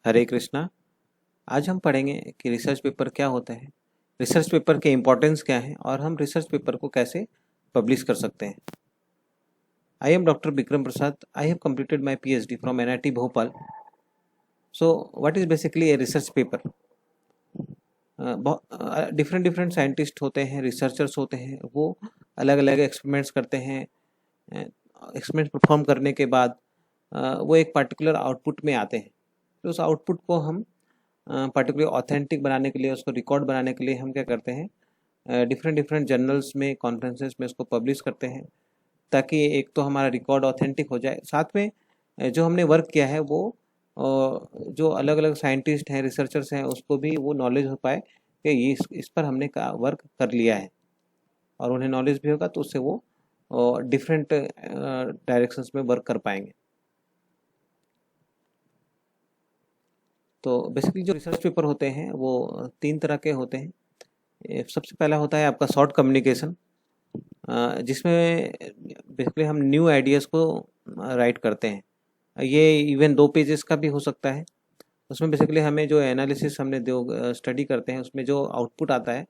हरे कृष्णा। आज हम पढ़ेंगे कि रिसर्च पेपर क्या होता है, रिसर्च पेपर के इम्पोर्टेंस क्या है और हम रिसर्च पेपर को कैसे पब्लिश कर सकते हैं। I am doctor Vikram Prasad. I have completed my PhD from NIT Bhopal. So what is basically a research paper? Different different scientist होते हैं, रिसर्चर्स होते हैं, वो अलग अलग एक्सपेरिमेंट्स करते हैं। एक्सपेरिमेंट परफॉर्म करने के बाद वो एक पर्टिकुलर आउटपुट में आते हैं। तो उस आउटपुट को हम पर्टिकुलर ऑथेंटिक बनाने के लिए, उसको रिकॉर्ड बनाने के लिए हम क्या करते हैं, डिफरेंट डिफरेंट जर्नल्स में, कॉन्फ्रेंसेस में उसको पब्लिश करते हैं, ताकि एक तो हमारा रिकॉर्ड ऑथेंटिक हो जाए, साथ में जो हमने वर्क किया है वो जो अलग अलग साइंटिस्ट हैं, रिसर्चर्स हैं, उसको भी वो नॉलेज हो पाए कि ये इस पर हमने का वर्क कर लिया है, और उन्हें नॉलेज भी होगा तो उससे वो डिफरेंट डायरेक्शंस में वर्क कर पाएंगे। तो बेसिकली जो रिसर्च पेपर होते हैं वो तीन तरह के होते हैं। सबसे पहला होता है आपका शॉर्ट कम्युनिकेशन, जिसमें बेसिकली हम न्यू आइडियाज़ को राइट करते हैं। ये इवन 2 पेजेस का भी हो सकता है। उसमें बेसिकली हमें जो एनालिसिस हमने जो स्टडी करते हैं, उसमें जो आउटपुट आता है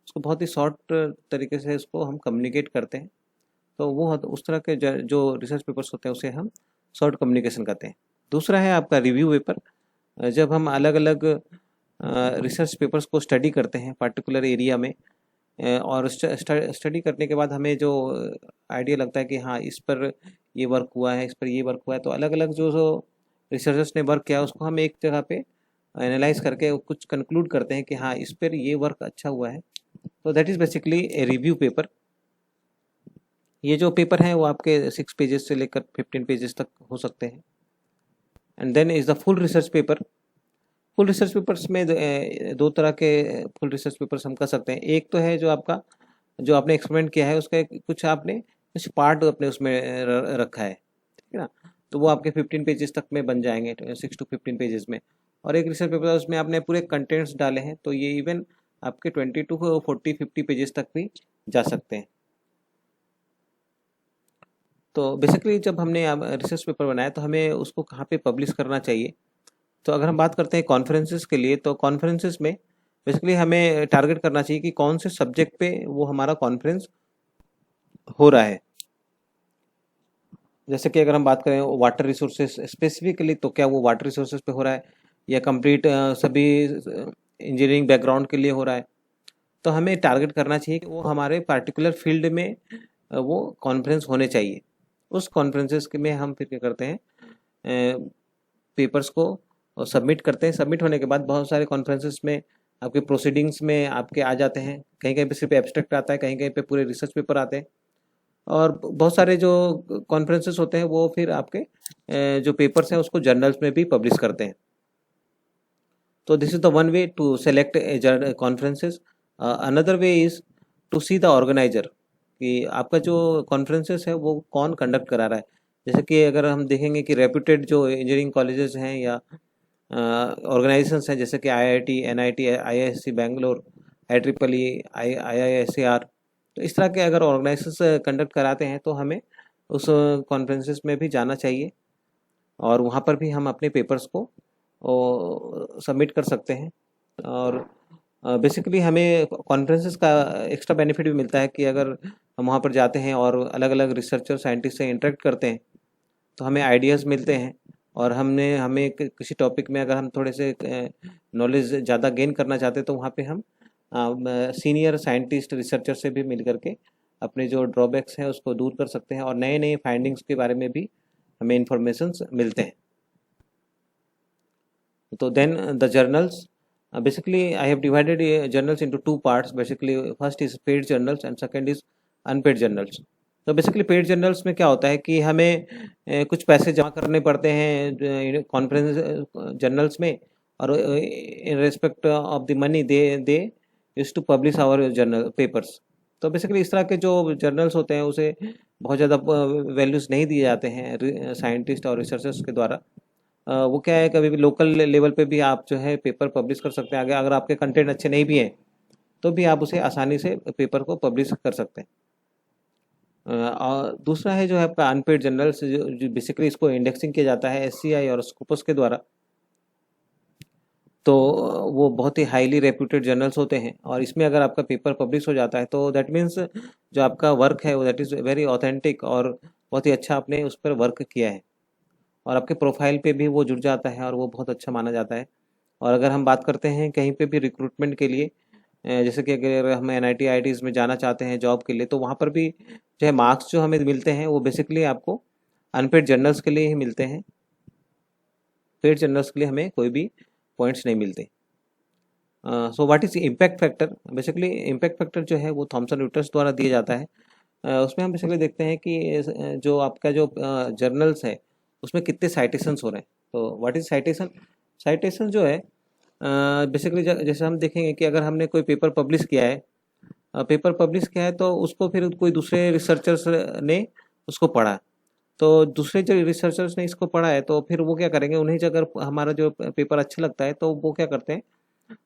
उसको बहुत ही शॉर्ट तरीके से उसको हम कम्युनिकेट करते हैं। तो वो उस तरह के जो रिसर्च पेपर्स होते हैं उसे हम शॉर्ट कम्युनिकेशन कहते हैं। दूसरा है आपका रिव्यू पेपर। जब हम अलग अलग रिसर्च पेपर्स को स्टडी करते हैं पर्टिकुलर एरिया में, और स्टडी करने के बाद हमें जो आइडिया लगता है कि हाँ, इस पर ये वर्क हुआ है, इस पर ये वर्क हुआ है, तो अलग अलग जो जो रिसर्चर्स ने वर्क किया उसको हम एक जगह पे एनालाइज करके कुछ कंक्लूड करते हैं कि हाँ, इस पर ये वर्क अच्छा हुआ है। तो that is basically a review paper. ये जो पेपर हैं वो आपके 6 पेजेस से लेकर 15 पेजेस तक हो सकते हैं। And then is the full research paper. Full research papers में दो तरह के फुल रिसर्च पेपर्स हम कर सकते हैं। एक तो है जो आपका, जो आपने एक्सपेरिमेंट किया है उसका कुछ आपने कुछ पार्ट अपने उसमें रखा है, ठीक है ना, तो वो आपके 15 पेजेस तक में बन जाएंगे, 6 to 15 पेजेस में। और एक रिसर्च पेपर उसमें आपने पूरे कंटेंट्स डाले हैं, तो ये इवन आपके 20 to 40-50 पेजेस तक भी जा सकते हैं। तो बेसिकली जब हमने रिसर्च पेपर बनाया तो हमें उसको कहाँ पे पब्लिश करना चाहिए। तो अगर हम बात करते हैं कॉन्फ्रेंसेस के लिए, तो कॉन्फ्रेंसेस में बेसिकली हमें टारगेट करना चाहिए कि कौन से सब्जेक्ट पे वो हमारा कॉन्फ्रेंस हो रहा है। जैसे कि अगर हम बात करें वाटर रिसोर्सेज स्पेसिफिकली, तो क्या वो वाटर रिसोर्सेज पे हो रहा है या कंप्लीट सभी इंजीनियरिंग बैकग्राउंड के लिए हो रहा है। तो हमें टारगेट करना चाहिए कि वो हमारे पार्टिकुलर फील्ड में वो कॉन्फ्रेंस होने चाहिए। उस कॉन्फ्रेंसेस में हम फिर क्या करते हैं, पेपर्स को सबमिट करते हैं। सबमिट होने के बाद बहुत सारे कॉन्फ्रेंसेस में आपके प्रोसीडिंग्स में आपके आ जाते हैं, कहीं कहीं पे सिर्फ एब्स्ट्रैक्ट आता है, कहीं कहीं पे पूरे रिसर्च पेपर आते हैं। और बहुत सारे जो कॉन्फ्रेंसेस होते हैं वो फिर आपके जो पेपर्स हैं उसको जर्नल्स में भी पब्लिश करते हैं। तो this is the one way to select conferences. Another way is to see the organiser, कि आपका जो कॉन्फ्रेंसेस है वो कौन कंडक्ट करा रहा है। जैसे कि अगर हम देखेंगे कि रेप्यूटेड जो इंजीनियरिंग कॉलेजेस हैं या ऑर्गेनाइजेशंस हैं, जैसे कि IIT, NIT, IISc Bangalore, IEEE, IISER, तो इस तरह के अगर ऑर्गेनाइजेशंस कंडक्ट कराते हैं तो हमें उस कॉन्फ्रेंसेस में भी जाना चाहिए, और वहाँ पर भी हम अपने पेपर्स को सबमिट कर सकते हैं। और बेसिकली हमें कॉन्फ्रेंसेस का एक्स्ट्रा बेनिफिट भी मिलता है कि अगर हम वहाँ पर जाते हैं और अलग अलग रिसर्चर साइंटिस्ट से इंटरेक्ट करते हैं तो हमें आइडियाज़ मिलते हैं, और हमें किसी टॉपिक में अगर हम थोड़े से नॉलेज ज़्यादा गेन करना चाहते हैं तो वहाँ पे हम सीनियर साइंटिस्ट रिसर्चर से भी मिल करके अपने जो ड्रॉबैक्स हैं उसको दूर कर सकते हैं, और नए नए फाइंडिंग्स के बारे में भी हमें इंफॉर्मेशंस मिलते हैं। तो then the journals, basically I have divided journals into two parts. Basically first is paid journals and second is unpaid journals. तो बेसिकली पेड जर्नल्स में क्या होता है कि हमें कुछ पैसे जमा करने पड़ते हैं कॉन्फ्रेंस जर्नल्स में, और in respect of the money they use to publish our journal papers. तो बेसिकली इस तरह के जो जर्नल्स होते हैं उसे बहुत ज़्यादा वैल्यूज़ नहीं दिए जाते हैं साइंटिस्ट और रिसर्चर्स के द्वारा। वो क्या है, कभी भी लोकल लेवल पे भी आप जो है पेपर पब्लिश कर सकते हैं। आगे अगर आपके कंटेंट अच्छे नहीं भी हैं तो भी आप उसे आसानी से पेपर को पब्लिश कर सकते हैं। और दूसरा है जो है आपका अनपेड जर्नल्स, जो बेसिकली इसको इंडेक्सिंग किया जाता है SCI और स्कोपस के द्वारा। तो वो बहुत ही हाईली रेप्यूटेड जर्नल्स होते हैं, और इसमें अगर आपका पेपर पब्लिश हो जाता है तो दैट मीन्स जो आपका वर्क है वो दैट इज़ वेरी ऑथेंटिक और बहुत ही अच्छा आपने उस पर वर्क किया है, और आपके प्रोफाइल पे भी वो जुड़ जाता है और वो बहुत अच्छा माना जाता है। और अगर हम बात करते हैं कहीं पे भी रिक्रूटमेंट के लिए, जैसे कि अगर हम NIT IITs में जाना चाहते हैं जॉब के लिए, तो वहाँ पर भी जो है मार्क्स जो हमें मिलते हैं वो बेसिकली आपको अनपेड जर्नल्स के लिए ही मिलते हैं। पेड जर्नल्स के लिए हमें कोई भी पॉइंट्स नहीं मिलते। So what is impact factor? Basically impact factor जो है वो थॉमसन रॉयटर्स द्वारा दिया जाता है। उसमें हम बेसिकली देखते हैं कि जो आपका जो जर्नल्स है उसमें कितने साइटेशंस हो रहे हैं। तो व्हाट इज़ साइटेशन? साइटेशन जो है बेसिकली जैसे हम देखेंगे कि अगर हमने कोई पेपर पब्लिश किया है, तो उसको फिर कोई दूसरे रिसर्चर्स ने उसको पढ़ा, तो दूसरे जो रिसर्चर्स ने इसको पढ़ा है तो फिर वो क्या करेंगे, उन्हें जो अगर हमारा जो पेपर अच्छा लगता है तो वो क्या करते हैं,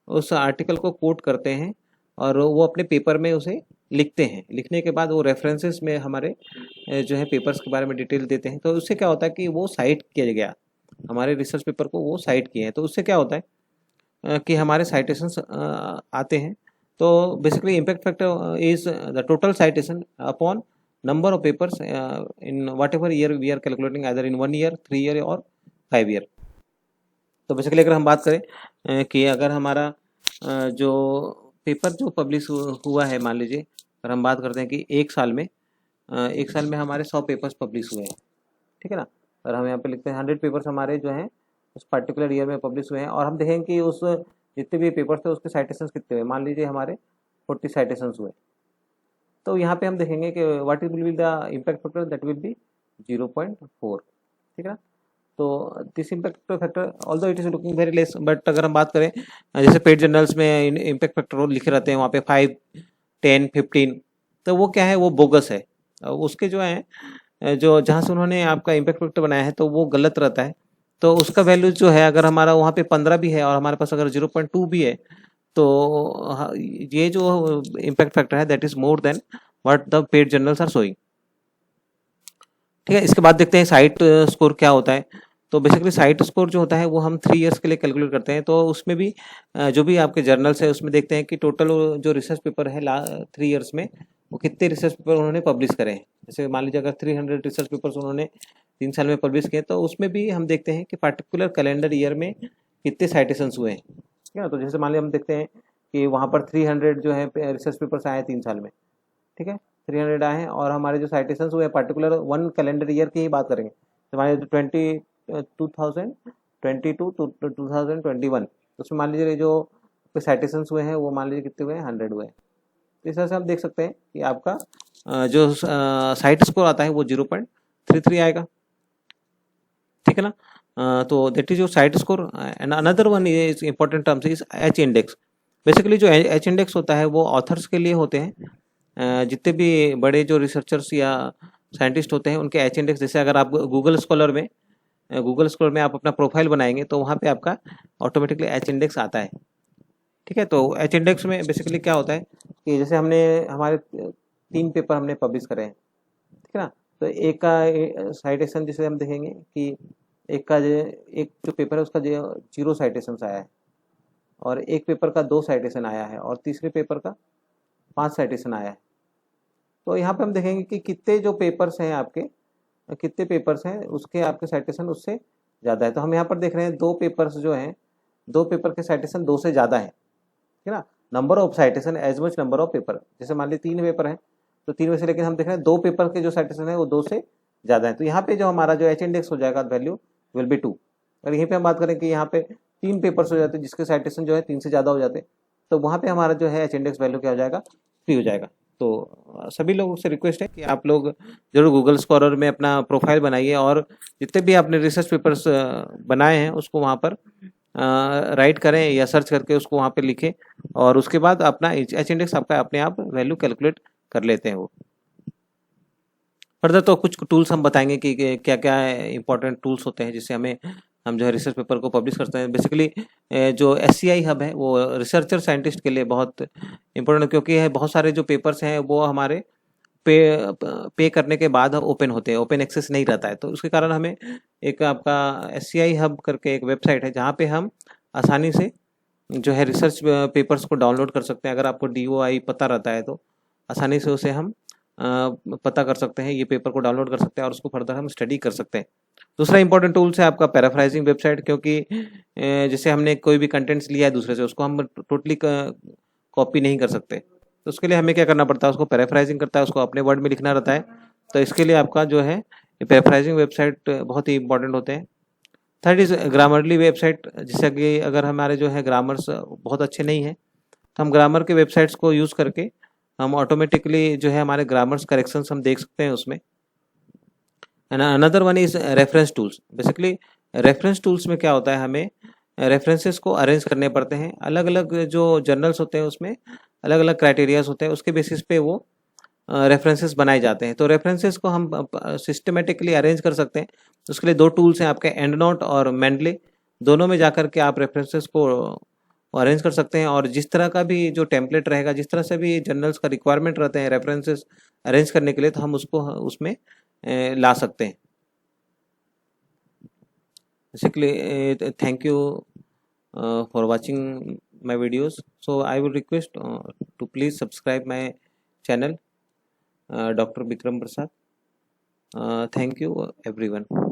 उस आर्टिकल को कोट करते हैं और वो अपने पेपर में उसे लिखते हैं। लिखने के बाद वो रेफरेंसेस में हमारे जो है पेपर्स के बारे में डिटेल देते हैं। तो उससे क्या होता है कि वो साइट किया गया, हमारे रिसर्च पेपर को वो साइट किए हैं, तो उससे क्या होता है कि हमारे साइटेशंस आते हैं। तो basically impact factor is the total citation upon number of papers in whatever year we are calculating, either in 1 year, 3 year और 5 ईयर। तो बेसिकली अगर हम बात करें कि अगर हमारा जो पेपर जो पब्लिश हुआ है, मान लीजिए अगर हम बात करते हैं कि एक साल में हमारे 100 पेपर्स पब्लिश हुए हैं, ठीक है ना। और हम यहाँ पे लिखते हैं 100 पेपर्स हमारे जो हैं उस पर्टिकुलर ईयर में पब्लिश हुए हैं, और हम देखेंगे कि उस जितने भी पेपर्स थे उसके साइटेशंस कितने हुए। मान लीजिए हमारे 40 साइटेशंस हुए, तो यहाँ पे हम देखेंगे कि what will be the impact factor, that will be 0.4, ठीक है ना। तो this impact factor although it is looking very less, but अगर हम बात करें जैसे पेड जर्नल्स में इम्पैक्ट फैक्टर लिखे रहते हैं वहाँ पे 5, 10, 15, तो वो क्या है, वो बोगस है। उसके जो है जो जहाँ से उन्होंने आपका इम्पैक्ट फैक्टर बनाया है तो वो गलत रहता है। तो उसका वैल्यू जो है अगर हमारा वहाँ पे 15 भी है और हमारे पास अगर 0.2 भी है, तो ये जो इम्पैक्ट फैक्टर है that is more than what the paid journals are showing, ठीक है। इसके बाद देखते हैं साइट स्कोर क्या होता है। तो बेसिकली साइट स्कोर जो होता है वो हम 3 इयर्स के लिए कैलकुलेट करते हैं। तो उसमें भी जो भी आपके जर्नल्स है उसमें देखते हैं कि टोटल जो रिसर्च पेपर है 3 इयर्स में वो कितने रिसर्च पेपर उन्होंने पब्लिश करे हैं। जैसे मान लीजिए अगर 300 रिसर्च पेपर्स उन्होंने 3 साल में पब्लिश किए, तो उसमें भी हम देखते हैं कि पर्टिकुलर कैलेंडर ईयर में कितने साइटेशंस हुए हैं, ठीक है ना। तो जैसे मान लीजिए हम देखते हैं कि वहाँ पर 300 जो है रिसर्च पेपर्स आए हैं 3 साल में, ठीक है, 300 आए हैं, और हमारे जो साइटेशंस हुए पर्टिकुलर 1 कैलेंडर ईयर की ही बात करेंगे, तो हमारे 2022 टू 2021, उसमें मान लीजिए जो साइटेशंस हुए हैं वो मान लीजिए कितने हुए हैं, 100 हुए हैं। तो इस तरह से हम देख सकते हैं कि आपका जो साइट स्कोर आता है वो 0.33 आएगा, ठीक है ना। तो that is your site score. And another one is important terms is H index. Basically जो एच इंडेक्स होता है वो ऑथर्स के लिए होते हैं। जितने भी बड़े जो रिसर्चर्स या साइंटिस्ट होते हैं उनके एच इंडेक्स, जैसे अगर आप गूगल स्कॉलर में आप अपना प्रोफाइल बनाएंगे तो वहाँ पे आपका ऑटोमेटिकली एच इंडेक्स आता है, ठीक है। तो एच इंडेक्स में बेसिकली क्या होता है कि जैसे हमारे 3 पेपर हमने पब्लिश करे हैं, ठीक है ना। तो एक का साइटेशन जैसे हम देखेंगे कि एक जो पेपर है उसका 0 साइटेशन आया है, और एक पेपर का 2 साइटेशन आया है, और तीसरे पेपर का 5 साइटेशन आया है। तो यहाँ पे हम देखेंगे कि कितने जो पेपर्स हैं आपके, कितने पेपर्स हैं उसके आपके साइटेशन उससे ज़्यादा है। तो हम यहाँ पर देख रहे हैं 2 पेपर्स जो हैं, 2 पेपर के साइटेशन 2 से ज़्यादा है, ठीक है ना। Number of citation as much number of paper, जैसे मान लीजिए 3 पेपर हैं तो 3 में से, लेकिन हम देख रहे हैं 2 पेपर के जो साइटेशन है वो 2 से ज़्यादा है। तो यहाँ पे जो हमारा जो एच इंडेक्स हो जाएगा वैल्यू विल बी 2। अगर यहीं पे हम बात करें कि यहाँ पे 3 पेपर्स हो जाते हैं जिसके साइटेशन जो है 3 से ज़्यादा हो जाते हैं, तो वहाँ पे हमारा जो है एच इंडेक्स वैल्यू क्या हो जाएगा, 3 हो जाएगा। तो सभी लोगों से रिक्वेस्ट है कि आप लोग जरूर गूगल स्कॉलर में अपना प्रोफाइल बनाइए, और जितने भी आपने रिसर्च पेपर्स बनाए हैं उसको वहाँ पर राइट करें या सर्च करके उसको वहाँ पे लिखें, और उसके बाद अपना एच इंडेक्स आपका अपने आप वैल्यू कैलकुलेट कर लेते हैं वो। फर्दर तो कुछ टूल्स हम बताएंगे कि क्या क्या इंपॉर्टेंट टूल्स होते हैं जिससे हम जो है रिसर्च पेपर को पब्लिश करते हैं। बेसिकली जो SCI हब है वो रिसर्चर साइंटिस्ट के लिए बहुत इंपॉर्टेंट है, क्योंकि है बहुत सारे जो पेपर्स हैं वो हमारे पे करने के बाद ओपन होते हैं, ओपन एक्सेस नहीं रहता है। तो उसके कारण हमें एक आपका SCI हब करके एक वेबसाइट है जहाँ पे हम आसानी से जो है रिसर्च पेपर्स को डाउनलोड कर सकते हैं। अगर आपको DOI पता रहता है तो आसानी से उसे हम पता कर सकते हैं, ये पेपर को डाउनलोड कर सकते हैं और उसको फर्दर हम स्टडी कर सकते हैं। दूसरा इंपॉर्टेंट टूल्स है आपका पैराफ्राइजिंग वेबसाइट, क्योंकि जैसे हमने कोई भी कंटेंट्स लिया है दूसरे से, उसको हम टोटली कॉपी नहीं कर सकते, तो उसके लिए हमें क्या करना पड़ता है, उसको पैराफ्राइजिंग करता है, उसको अपने वर्ड में लिखना रहता है। तो इसके लिए आपका जो है पैराफ्राइजिंग वेबसाइट बहुत ही इंपॉर्टेंट होते हैं। थर्ड इज ग्रामरली वेबसाइट, जैसे कि अगर हमारे जो है ग्रामर्स बहुत अच्छे नहीं हैं तो हम ग्रामर के वेबसाइट्स को यूज़ करके हम ऑटोमेटिकली जो है हमारे ग्रामर्स करेक्शंस हम देख सकते हैं उसमें। And another one is reference tools. Basically reference tools में क्या होता है, हमें रेफरेंसेस को अरेंज करने पड़ते हैं। अलग अलग जो जर्नल्स होते हैं उसमें अलग अलग क्राइटेरियाज होते हैं, उसके बेसिस पे वो रेफरेंसेस बनाए जाते हैं। तो रेफरेंसेस को हम सिस्टमेटिकली अरेंज कर सकते हैं। उसके लिए दो टूल्स हैं आपके, एंड नोट और मेंडले। दोनों में जाकर के आप रेफरेंसेस को अरेंज कर सकते हैं, और जिस तरह का भी जो टेम्पलेट रहेगा, जिस तरह से भी जर्नल्स का रिक्वायरमेंट रहते हैं रेफरेंसेस अरेंज करने के लिए, तो हम उसको उसमें ला सकते हैं। Basically thank you for watching my videos. So I would request to please subscribe my channel, Dr. Bikram Prasad. Thank you everyone.